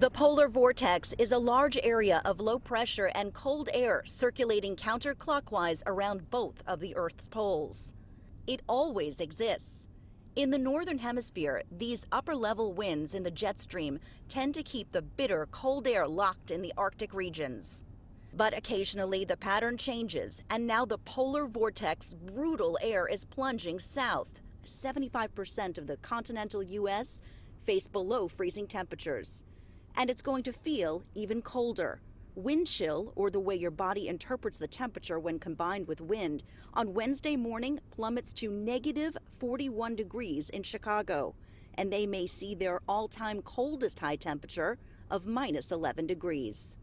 The polar vortex is a large area of low pressure and cold air circulating counterclockwise around both of the Earth's poles. It always exists. In the northern hemisphere, these upper-level winds in the jet stream tend to keep the bitter cold air locked in the Arctic regions. But occasionally the pattern changes, and now the polar vortex brutal air is plunging south. 75% of the continental U.S. face below freezing temperatures. And it's going to feel even colder. Wind chill, or the way your body interprets the temperature when combined with wind, on Wednesday morning plummets to negative 41 degrees in Chicago, and they may see their all-time coldest high temperature of minus 11 degrees.